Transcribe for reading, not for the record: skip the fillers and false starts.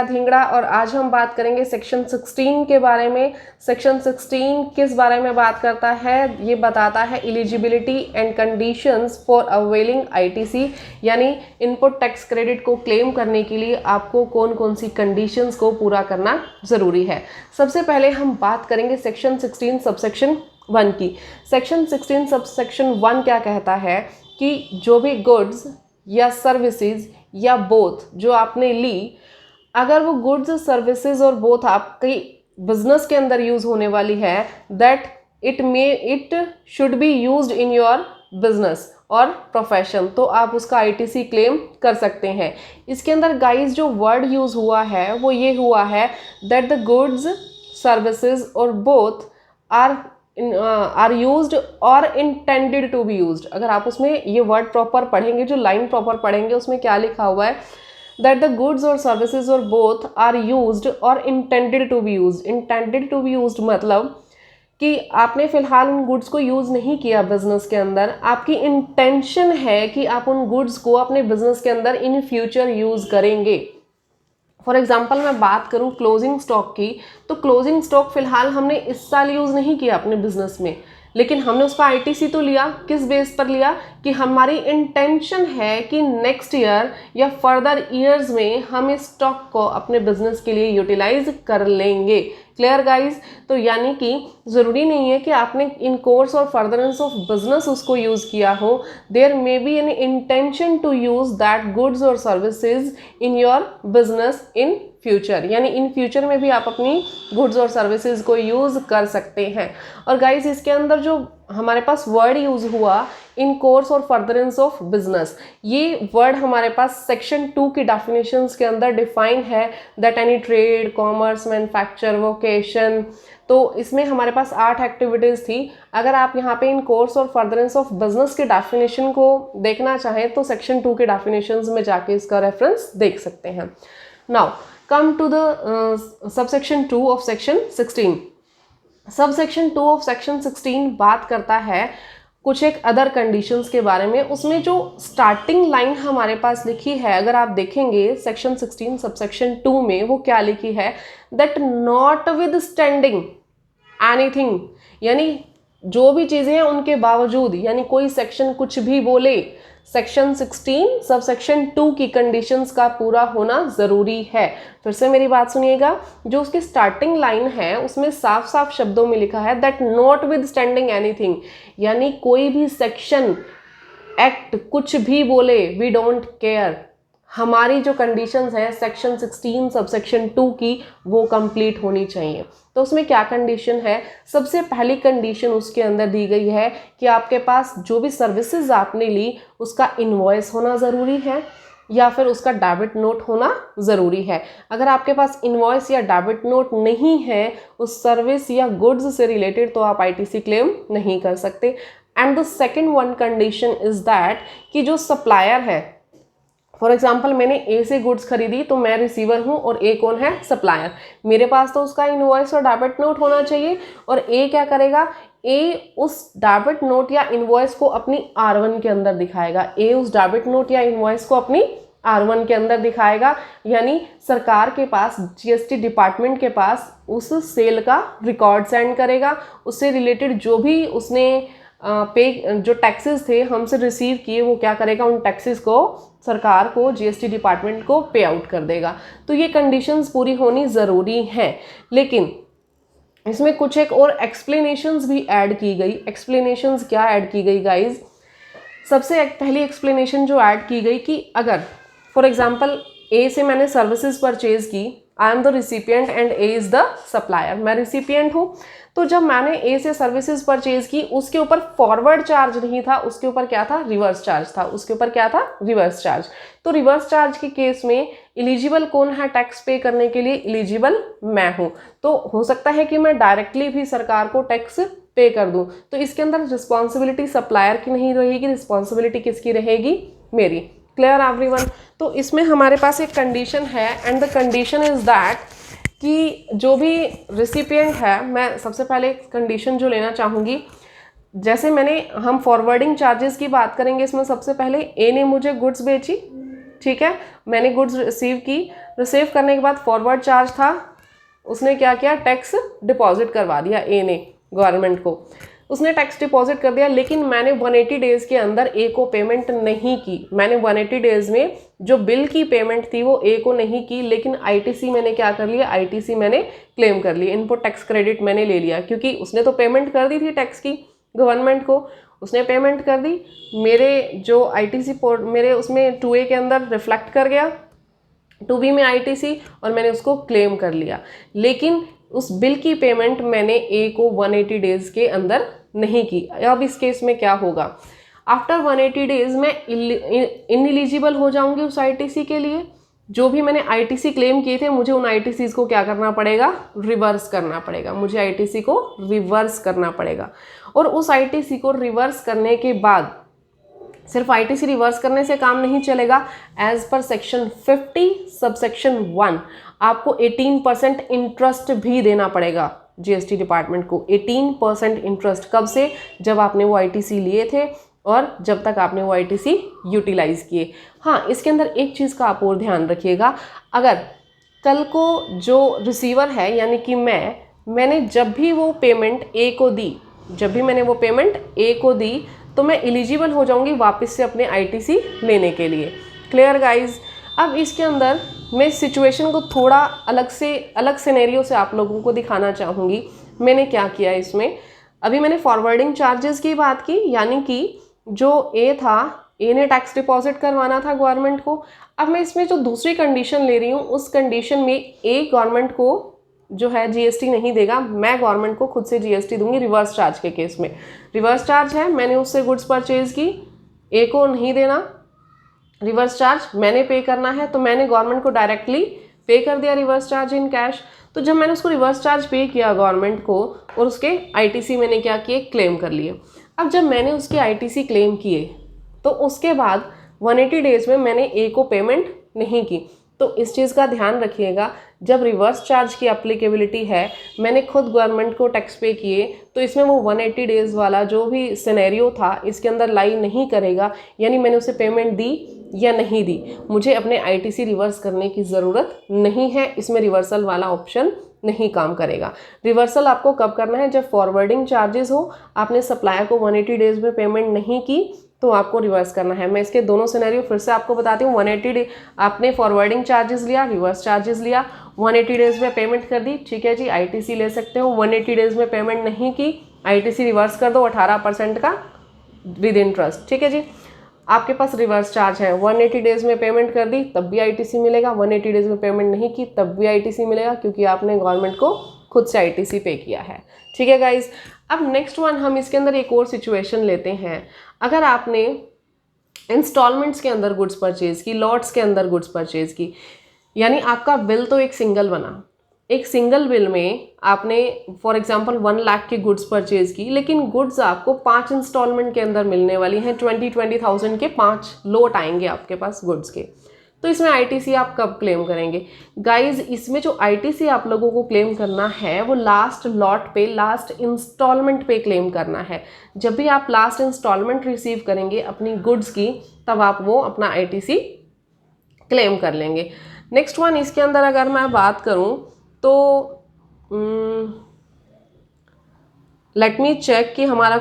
धिंगड़ा। और आज हम बात करेंगे सेक्शन 16 के बारे में। सेक्शन 16 किस बारे में बात करता है? ये बताता है eligibility and conditions for availing ITC, यानी इनपुट टैक्स क्रेडिट को क्लेम करने के लिए आपको कौन कौन सी कंडीशंस को पूरा करना ज़रूरी है। सबसे पहले हम बात करेंगे सेक्शन 16 सबसेक्शन 1 की। सेक्शन 16 सबसेक्शन 1 क्या कहता है कि जो भी गुड्स या सर्विसेज या बोथ जो आपने ली, अगर वो गुड्स सर्विसेज और बोथ आपकी बिजनेस के अंदर यूज होने वाली है, that it should be used in your business और प्रोफेशन, तो आप उसका आईटीसी क्लेम कर सकते हैं। इसके अंदर गाइस जो वर्ड यूज हुआ है वो ये हुआ है दैट द गुड्स सर्विसेज और बोथ आर यूज्ड और इंटेंडेड टू बी यूज्ड। अगर आप उसमें ये वर्ड प्रॉपर पढ़ेंगे, जो लाइन प्रॉपर पढ़ेंगे, उसमें क्या लिखा हुआ है that the goods or services or both are used or intended to be used। intended to be used मतलब कि आपने फिलहाल उन गुड्स को यूज़ नहीं किया बिजनेस के अंदर, आपकी इंटेंशन है कि आप उन गुड्स को अपने बिजनेस के अंदर इन फ्यूचर यूज़ करेंगे। फॉर एग्जाम्पल मैं बात करूं क्लोजिंग स्टॉक की, तो क्लोजिंग स्टॉक फिलहाल हमने इस साल यूज़ नहीं किया अपने बिजनेस में, लेकिन हमने उसका आईटीसी तो लिया। किस बेस पर लिया? कि हमारी इंटेंशन है कि नेक्स्ट ईयर या फर्दर ईयर्स में हम इस स्टॉक को अपने बिजनेस के लिए यूटिलाइज कर लेंगे। Clear guys? तो यानी कि ज़रूरी नहीं है कि आपने इन कोर्स और फर्दरेंस ऑफ बिजनेस उसको यूज़ किया हो। There may be an intention to use that goods और services in your business in future, यानी इन फ्यूचर में भी आप अपनी गुड्स और सर्विसेज को यूज़ कर सकते हैं। और गाइज इसके अंदर जो हमारे पास वर्ड यूज़ हुआ इन कोर्स और फर्दरेंस ऑफ बिजनेस, ये वर्ड हमारे पास सेक्शन 2 की डेफिनेशंस के अंदर डिफाइन है that any trade, commerce, manufacture, vocation. तो इसमें हमारे पास 8 एक्टिविटीज़ थी। अगर आप यहाँ पे इन कोर्स और फर्दरेंस ऑफ बिजनेस के डेफिनेशन को देखना चाहें तो सेक्शन 2 के डेफिनेशंस में जाके इसका रेफरेंस देख सकते हैं। Now come to the subsection 2 of section 16। Subsection 2 of section 16 बात करता है कुछ एक अदर कंडीशंस के बारे में। उसमें जो स्टार्टिंग लाइन हमारे पास लिखी है, अगर आप देखेंगे सेक्शन 16 सबसेक्शन 2 में, वो क्या लिखी है? That not with standing anything, यानी जो भी चीज़ें हैं उनके बावजूद, यानी कोई सेक्शन कुछ भी बोले, सेक्शन 16 सब सेक्शन 2 की कंडीशंस का पूरा होना ज़रूरी है। फिर से मेरी बात सुनिएगा, जो उसकी स्टार्टिंग लाइन है उसमें साफ साफ शब्दों में लिखा है that not with standing anything, यानी कोई भी सेक्शन, एक्ट कुछ भी बोले, वी डोंट केयर, हमारी जो कंडीशंस हैं सेक्शन 16 सब सेक्शन 2 की वो कंप्लीट होनी चाहिए। तो उसमें क्या कंडीशन है? सबसे पहली कंडीशन उसके अंदर दी गई है कि आपके पास जो भी सर्विसेज आपने ली उसका इनवॉइस होना ज़रूरी है या फिर उसका डेबिट नोट होना ज़रूरी है। अगर आपके पास इनवॉइस या डेबिट नोट नहीं है उस सर्विस या गुड्स से रिलेटेड, तो आप आईटीसी क्लेम नहीं कर सकते। And the second one condition is that कि जो सप्लायर है, फॉर एग्जाम्पल मैंने ए से गुड्स खरीदी तो मैं रिसीवर हूँ और ए कौन है? सप्लायर। मेरे पास तो उसका इनवॉइस और डेबिट नोट होना चाहिए। और ए क्या करेगा? ए उस डेबिट नोट या इनवॉइस को अपनी R1 के अंदर दिखाएगा। ए उस डेबिट नोट या इनवॉइस को अपनी R1 के अंदर दिखाएगा, यानी सरकार के पास, जीएसटी डिपार्टमेंट के पास उस सेल का रिकॉर्ड सेंड करेगा। उससे रिलेटेड जो भी उसने जो टैक्सेस थे हमसे रिसीव किए, वो क्या करेगा? उन टैक्सेस को सरकार को, जीएसटी डिपार्टमेंट को पे आउट कर देगा। तो ये कंडीशंस पूरी होनी ज़रूरी हैं। लेकिन इसमें कुछ एक और एक्सप्लेनेशंस भी ऐड की गई। एक्सप्लेनेशंस क्या ऐड की गई गाइज? सबसे पहली एक्सप्लेनेशन जो ऐड की गई कि अगर फॉर एग्जांपल ए से मैंने सर्विसेज परचेज की, I am the recipient and A is the supplier, मैं रिसिपिएंट हूँ। तो जब मैंने ए से सर्विसेज परचेज की, उसके ऊपर फॉरवर्ड चार्ज नहीं था, उसके ऊपर क्या था? रिवर्स चार्ज था। उसके ऊपर क्या था? Reverse charge. तो रिवर्स चार्ज के केस में एलिजिबल कौन है टैक्स पे करने के लिए? एलिजिबल मैं हूँ। तो हो सकता है कि मैं डायरेक्टली भी सरकार को टैक्स पे कर दूँ। तो इसके अंदर रिस्पॉन्सिबिलिटी सप्लायर की नहीं रहेगी, रिस्पॉन्सिबिलिटी किसकी रहेगी? मेरी। Clear everyone? तो इसमें हमारे पास एक कंडीशन है and the condition is that कि जो भी रिसिपिएंट है, मैं सबसे पहले कंडीशन जो लेना चाहूँगी, जैसे हम फॉरवर्डिंग चार्जेस की बात करेंगे, इसमें सबसे पहले ए ने मुझे गुड्स बेची, ठीक है, मैंने गुड्स रिसीव की, रिसीव करने के बाद फॉरवर्ड चार्ज था, उसने क्या किया, टैक्स डिपॉजिट करवा दिया ए ने गवर्नमेंट को, उसने टैक्स डिपॉजिट कर दिया। लेकिन मैंने 180 डेज़ के अंदर ए को पेमेंट नहीं की। मैंने 180 डेज़ में जो बिल की पेमेंट थी वो ए को नहीं की, लेकिन आईटीसी मैंने क्या कर लिया, आईटीसी मैंने क्लेम कर लिया, इनपुट टैक्स क्रेडिट मैंने ले लिया, क्योंकि उसने तो पेमेंट कर दी थी टैक्स की गवर्नमेंट को, उसने पेमेंट कर दी, मेरे जो आईटीसी मेरे उसमें 2A के अंदर रिफ्लेक्ट कर गया, 2B में आईटीसी, और मैंने उसको क्लेम कर लिया। लेकिन उस बिल की पेमेंट मैंने ए को 180 डेज़ के अंदर नहीं की। अब इस केस में क्या होगा, आफ्टर 180 डेज़ मैं इनएलिजिबल हो जाऊंगी उस आईटीसी के लिए। जो भी मैंने आईटीसी क्लेम किए थे, मुझे उन आईटीसीज को क्या करना पड़ेगा, रिवर्स करना पड़ेगा, मुझे आईटीसी को रिवर्स करना पड़ेगा। और उस आईटीसी को रिवर्स करने के बाद सिर्फ आईटीसी रिवर्स करने से काम नहीं चलेगा। एज पर सेक्शन 50 सबसेक्शन 1 आपको 18% इंटरेस्ट भी देना पड़ेगा जीएसटी डिपार्टमेंट को। 18% इंटरेस्ट कब से, जब आपने वो आईटीसी लिए थे और जब तक आपने वो आईटीसी यूटिलाइज किए। हाँ, इसके अंदर एक चीज़ का आप और ध्यान रखिएगा, अगर कल को जो रिसीवर है यानी कि मैंने जब भी वो पेमेंट ए को दी, जब भी मैंने वो पेमेंट ए को दी, तो मैं एलिजिबल हो जाऊंगी वापस से अपने आईटीसी लेने के लिए। Clear guys. अब इसके अंदर मैं सिचुएशन को थोड़ा अलग सिनेरियो से आप लोगों को दिखाना चाहूँगी। मैंने क्या किया इसमें, अभी मैंने फॉरवर्डिंग चार्जेस की बात की, यानी कि जो ए था, ए ने टैक्स डिपॉजिट करवाना था गवर्नमेंट को। अब मैं इसमें जो दूसरी कंडीशन ले रही हूँ, उस कंडीशन में ए गवर्नमेंट को जो है जीएसटी नहीं देगा, मैं गवर्नमेंट को खुद से जीएसटी दूंगी रिवर्स चार्ज के केस में। रिवर्स चार्ज है, मैंने उससे गुड्स परचेज की, ए को नहीं देना, रिवर्स चार्ज मैंने पे करना है, तो मैंने गवर्नमेंट को डायरेक्टली पे कर दिया रिवर्स चार्ज इन कैश। तो जब मैंने उसको रिवर्स चार्ज पे किया गवर्नमेंट को, और उसके आईटीसी मैंने क्या किए, क्लेम कर लिए। अब जब मैंने उसके आईटीसी क्लेम किए, तो उसके बाद 180 डेज़ में मैंने ए को पेमेंट नहीं की। तो इस चीज़ का ध्यान रखिएगा, जब रिवर्स चार्ज की एप्लीकेबिलिटी है, मैंने खुद गवर्नमेंट को टैक्स पे किए, तो इसमें वो 180 डेज़ वाला जो भी सिनेरियो था इसके अंदर लाई नहीं करेगा, यानी मैंने उसे पेमेंट दी या नहीं दी, मुझे अपने आईटीसी रिवर्स करने की ज़रूरत नहीं है। इसमें रिवर्सल वाला ऑप्शन नहीं काम करेगा। रिवर्सल आपको कब करना है, जब फॉरवर्डिंग चार्जेस हो, आपने सप्लायर को 180 डेज़ में पेमेंट नहीं की, तो आपको रिवर्स करना है। मैं इसके दोनों सिनेरियो फिर से आपको बताती हूँ। 180 डे आपने फॉरवर्डिंग चार्जेस लिया, रिवर्स चार्जेस लिया, 180 डेज़ में पेमेंट कर दी, ठीक है जी, आईटीसी ले सकते हो। 180 डेज़ में पेमेंट नहीं की, आईटीसी रिवर्स कर दो 18% का विद इंटरेस्ट, ठीक है जी। आपके पास रिवर्स चार्ज है, 180 डेज़ में पेमेंट कर दी तब भी आईटीसी मिलेगा, 180 डेज़ में पेमेंट नहीं की तब भी आईटीसी मिलेगा, क्योंकि आपने गवर्नमेंट को खुद से आईटीसी पे किया है, ठीक है गाइज। अब नेक्स्ट वन, हम इसके अंदर एक और सिचुएशन लेते हैं। अगर आपने इंस्टॉलमेंट्स के अंदर गुड्स परचेज की, लॉट्स के अंदर गुड्स परचेज की, यानी आपका बिल तो एक सिंगल बना, एक सिंगल बिल में आपने फॉर एग्जांपल 1 लाख की गुड्स परचेज की, लेकिन गुड्स आपको 5 इंस्टॉलमेंट के अंदर मिलने वाली हैं। 20,000 के 5 लोट आएंगे आपके पास गुड्स के। तो इसमें आईटीसी आप कब क्लेम करेंगे गाइज? इसमें जो आईटीसी आप लोगों को क्लेम करना है वो लास्ट लॉट पे, लास्ट इंस्टॉलमेंट पे क्लेम करना है। जब भी आप लास्ट इंस्टॉलमेंट रिसीव करेंगे अपनी गुड्स की, तब आप वो अपना आईटीसी क्लेम कर लेंगे। नेक्स्ट वन, इसके अंदर अगर मैं बात करूं तो लेट मी चेक कि हमारा